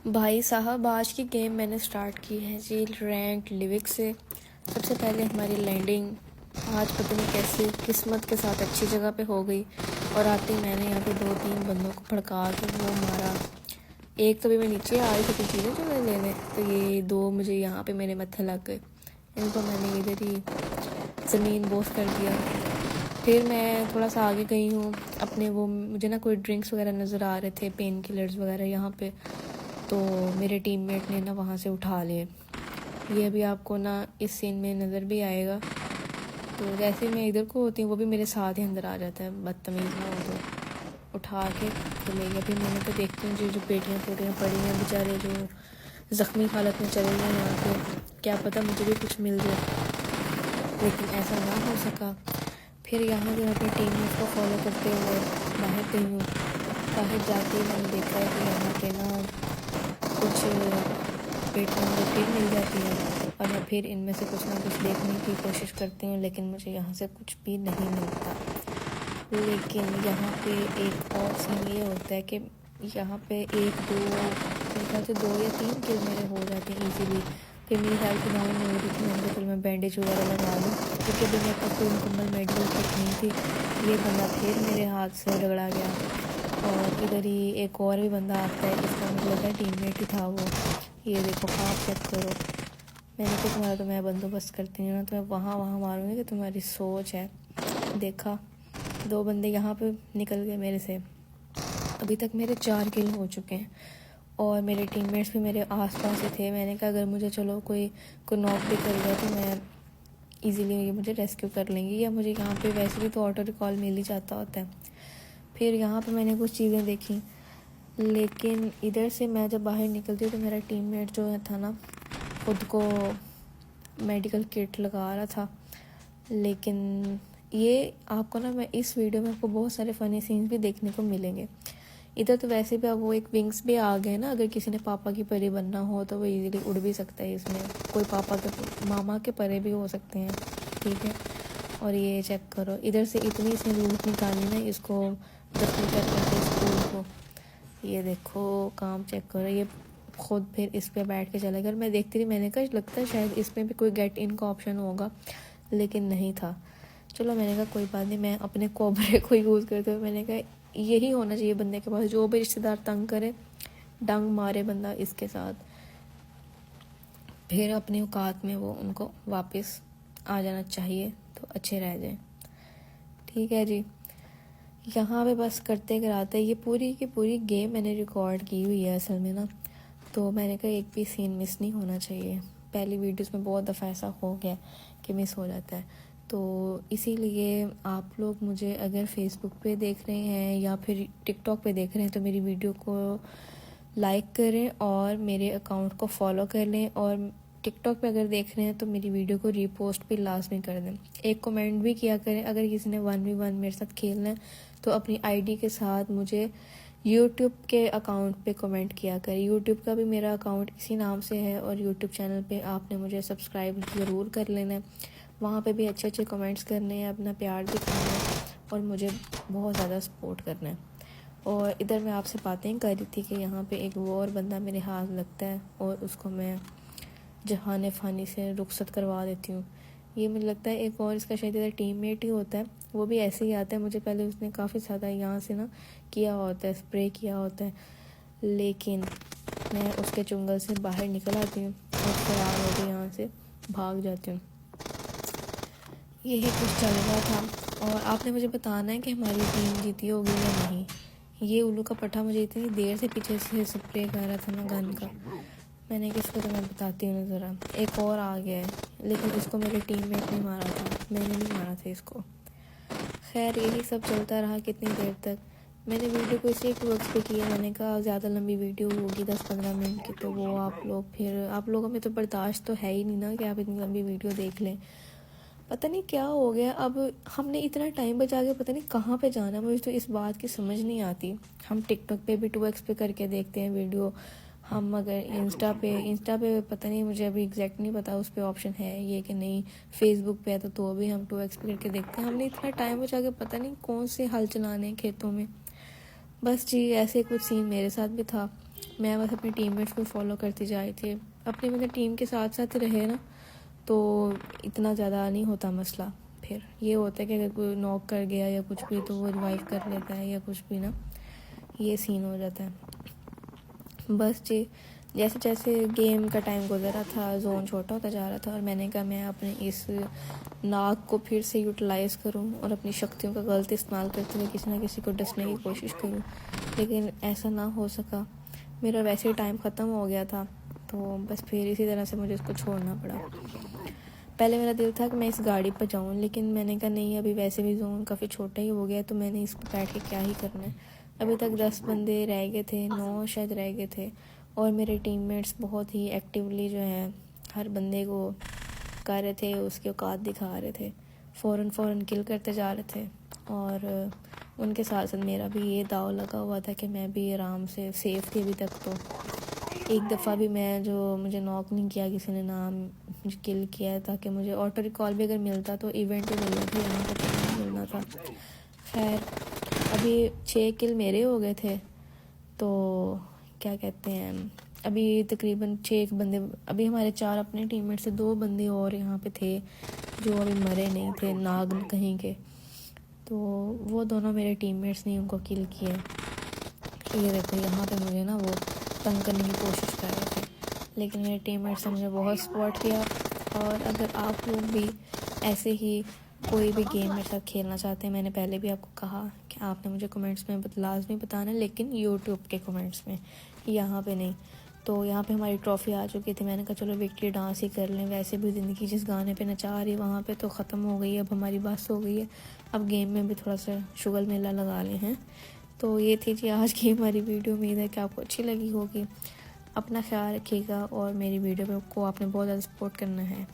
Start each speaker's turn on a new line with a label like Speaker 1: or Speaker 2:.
Speaker 1: भाई साहब, आज की गेम मैंने स्टार्ट की है जी रैंक लिविक से। सबसे पहले हमारी लैंडिंग आज पता नहीं कैसे किस्मत के साथ अच्छी जगह पे हो गई, और आते ही मैंने यहाँ पे 2-3 बंदों को भड़का के वो मारा। एक तो भी मैं नीचे आ रही थी कुछ चीज़ें जो मैं लेने, तो ये 2 मुझे यहाँ पे मेरे मत्थे लग गए। इनको मैंने इधर ही ज़मीन बोस कर दिया। फिर मैं थोड़ा सा आगे गई हूँ अपने, वो मुझे ना कोई ड्रिंक्स वगैरह नज़र आ रहे थे, पेन किलर्स वगैरह यहाँ पे, तो मेरे टीममेट ने ना वहाँ से उठा लिए। ये अभी आपको ना इस सीन में नज़र भी आएगा। तो जैसे मैं इधर को होती हूँ वो भी मेरे साथ ही अंदर आ जाता है, बदतमीज़ ना हो तो उठा के तो ले गया। फिर मैंने तो देखती हूँ जो पेटियाँ पड़ी हैं, बेचारे जो ज़ख्मी हालत में चले गए यहाँ पे, क्या पता मुझे भी कुछ मिल जाए, लेकिन ऐसा ना हो सका। फिर यहाँ से अपने टीममेट को फॉलो करते हुए बाहर गई हूँ। बाहर जाके मैंने देखा है कि यहाँ पे ना कुछ पेटियाँ मुझे फिर मिल जाती है, और मैं फिर इनमें से कुछ ना कुछ देखने की कोशिश करती हूँ, लेकिन मुझे यहाँ से कुछ भी नहीं मिलता। लेकिन यहाँ पे एक और सीन ये होता है कि यहाँ पे 1-2 मेरे ख्याल से 2 या 3 किल मेरे हो जाते हैं ईजीली। फिर मेरी हेल्थ डाउन हो रही थी, मैंने फिर मैं बैंडेज वगैरह लगा लूँ, क्योंकि अभी मेरे पास कोई मुकम्मल मेडिकल किट नहीं थी। ये बंदा फिर मेरे हाथ से रगड़ा गया, और इधर ही एक और भी बंदा आता है, इसका मुझे लगा टीममेट ही था वो। ये देखो, आप चेक करो, मैंने तो तुम्हारा तो मैं बंदोबस्त करती हूँ ना, तो मैं वहाँ मारूंगी कि तुम्हारी सोच है। देखा, 2 बंदे यहाँ पे निकल गए मेरे से। अभी तक मेरे 4 किल हो चुके हैं, और मेरे टीममेट्स भी मेरे आसपास ही थे। मैंने कहा अगर मुझे चलो कोई नॉक भी कर गया तो मैं इजीली ये मुझे रेस्क्यू कर लेंगी, या मुझे यहाँ पे वैसे भी तो ऑटो रिकॉल मिल ही जाता होता है। फिर यहाँ पे मैंने कुछ चीज़ें देखी, लेकिन इधर से मैं जब बाहर निकलती तो मेरा टीममेट जो था ना, खुद को मेडिकल किट लगा रहा था। लेकिन ये आपको ना, मैं इस वीडियो में आपको बहुत सारे फ़नी सीन्स भी देखने को मिलेंगे। इधर तो वैसे भी अब वो एक विंग्स भी आ गए ना, अगर किसी ने पापा की परी बनना हो तो वो इजीली उड़ भी सकता है इसमें। कोई पापा के मामा के परे भी हो सकते हैं, ठीक है। और ये चेक करो, इधर से इतनी सी लूट निकाली ना इसको जख्मी कर करके स्कूल को। ये देखो, काम चेक करो, ये खुद फिर इस पे बैठ के चला गया। मैं देखती रही, मैंने कहा लगता है शायद इसमें भी कोई गेट इन का ऑप्शन होगा, लेकिन नहीं था। चलो, मैंने कहा कोई बात नहीं, मैं अपने कोबरे को यूज़ करते हुए मैंने कहा यही होना चाहिए बंदे के पास, जो भी रिश्तेदार तंग करे डंग मारे बंदा इसके साथ, फिर अपनी औकात में वो उनको वापस आ जाना चाहिए तो अच्छे रह जाए। ठीक है जी, यहाँ पे बस करते कराते ये पूरी की पूरी गेम मैंने रिकॉर्ड की हुई है असल में ना, तो मैंने कहा एक भी सीन मिस नहीं होना चाहिए। पहली वीडियोस में बहुत दफ़ा ऐसा हो गया कि मिस हो जाता है, तो इसीलिए आप लोग मुझे अगर फेसबुक पे देख रहे हैं या फिर टिकटॉक पे देख रहे हैं तो मेरी वीडियो को लाइक करें और मेरे अकाउंट को फॉलो कर लें, और टिकटॉक पे अगर देख रहे हैं तो मेरी वीडियो को रीपोस्ट भी लाजमी कर दें। एक कमेंट भी किया करें, अगर किसी ने 1v1 मेरे साथ खेलना है तो अपनी आईडी के साथ मुझे यूट्यूब के अकाउंट पे कमेंट किया करें। यूट्यूब का भी मेरा अकाउंट इसी नाम से है, और यूट्यूब चैनल पे आपने मुझे सब्सक्राइब ज़रूर कर लेना है। वहाँ पे भी अच्छे अच्छे कमेंट्स करने हैं, अपना प्यार दिखाना है, और मुझे बहुत ज़्यादा सपोर्ट करना है। और इधर मैं आपसे बातें कर रही थी कि यहाँ पे एक वो और बंदा मेरे हाथ लगता है, और उसको मैं जहान फ़ानी से रुखसत करवा देती हूँ। ये मुझे लगता है एक और इसका शायद इधर टीममेट ही होता है, वो भी ऐसे ही आता है। मुझे पहले उसने काफ़ी ज़्यादा यहाँ से ना किया होता है, स्प्रे किया होता है, लेकिन मैं उसके चुंगल से बाहर निकल आती हूँ और फरार होकर यहाँ से भाग जाती हूँ। यही कुछ चल रहा था, और आपने मुझे बताना है कि हमारी टीम जीती होगी या नहीं। ये उल्लू का पट्टा मुझे इतनी देर से पीछे से स्प्रे कर रहा था ना गन का, मैंने किसको तो मैं बताती हूँ ज़रा। एक और आ गया है, लेकिन इसको मेरे टीममेट ने मारा था, मैंने नहीं मारा था इसको। खैर, यही सब चलता रहा कितनी देर तक। मैंने वीडियो को इसलिए वर्क्स पे किया, मैंने कहा ज़्यादा लंबी वीडियो होगी 10-15 मिनट की, तो वो आप लोगों में तो बर्दाश्त तो है ही नहीं ना कि आप इतनी लंबी वीडियो देख लें। पता नहीं क्या हो गया, अब हमने इतना टाइम बचा के पता नहीं कहाँ पे जाना, मुझे तो इस बात की समझ नहीं आती। हम टिकटॉक पे भी 2x पे करके देखते हैं वीडियो, हम अगर इंस्टा पे पता नहीं, मुझे अभी एग्जैक्ट नहीं पता उस पर ऑप्शन है ये कि नहीं। फेसबुक पे है तो भी हम 2x पे करके देखते हैं। हमने इतना टाइम बचा के पता नहीं कौन से हल चलाने खेतों में। बस जी, ऐसे कुछ सीन मेरे साथ भी था। मैं बस अपनी टीममेट्स को फॉलो करती जा रही थी। अपनी मतलब टीम के साथ साथ रहे ना तो इतना ज़्यादा नहीं होता मसला। फिर ये होता है कि अगर कोई नॉक कर गया या कुछ भी तो वो रिवाइव कर लेता है या कुछ भी ना, ये सीन हो जाता है। बस जी, जैसे जैसे गेम का टाइम गुजरा था, जोन छोटा होता जा रहा था और मैंने कहा मैं अपने इस नाक को फिर से यूटिलाइज़ करूं और अपनी शक्तियों का गलत इस्तेमाल करते हुए किसी ना किसी को डसने की कोशिश करूं, लेकिन ऐसा ना हो सका। मेरा वैसे ही टाइम ख़त्म हो गया था, तो बस फिर इसी तरह से मुझे उसको छोड़ना पड़ा। पहले मेरा दिल था कि मैं इस गाड़ी पर जाऊं, लेकिन मैंने कहा नहीं, अभी वैसे भी जोन काफ़ी छोटा ही हो गया तो मैंने इस पर बैठ के क्या ही करना है। अभी तक 10 बंदे रह गए थे, 9 शायद रह गए थे, और मेरे टीममेट्स बहुत ही एक्टिवली जो है हर बंदे को कर रहे थे, उसके औकात दिखा रहे थे, फ़ौरन किल करते जा रहे थे। और उनके साथ साथ मेरा भी ये दाव लगा हुआ था कि मैं भी आराम से सेफ थी अभी तक। तो एक दफ़ा भी मैं जो मुझे नॉक नहीं किया किसी ने, ना मुझे किल किया है, ताकि मुझे ऑटो रिकॉल भी अगर मिलता तो इवेंट में मिलना था, यहाँ पर तो नहीं मिलना था। खैर, अभी 6 किल मेरे हो गए थे, तो क्या कहते हैं, अभी तकरीबन 6 बंदे, अभी हमारे 4 अपने टीममेट से 2 बंदे और यहाँ पे थे जो अभी मरे नहीं थे, नाग कहीं के, तो वो दोनों मेरे टीममेट्स ने उनको किल किया। ये देखो यहाँ पे मुझे ना वो तंग करने की कोशिश कर रहे थे, लेकिन मेरे टीममेट्स ने मुझे बहुत सपोर्ट किया। और अगर आप लोग भी ऐसे ही कोई भी गेम मेरे साथ खेलना चाहते हैं, मैंने पहले भी आपको कहा कि आपने मुझे कमेंट्स में लाजमी बताना, लेकिन यूट्यूब के कमेंट्स में, यहाँ पे नहीं। तो यहाँ पे हमारी ट्रॉफ़ी आ चुकी थी, मैंने कहा चलो विक्ट्री डांस ही कर लें, वैसे भी ज़िंदगी जिस गाने पे नचा रही वहाँ पे तो ख़त्म हो गई है, अब हमारी बस हो गई है, अब गेम में भी थोड़ा सा शुगल मेला लगा लें हैं। तो ये थी जी आज की हमारी वीडियो, उम्मीद है कि आपको अच्छी लगी होगी। अपना ख्याल रखिएगा और मेरी वीडियो को आपने बहुत ज़्यादा सपोर्ट करना है।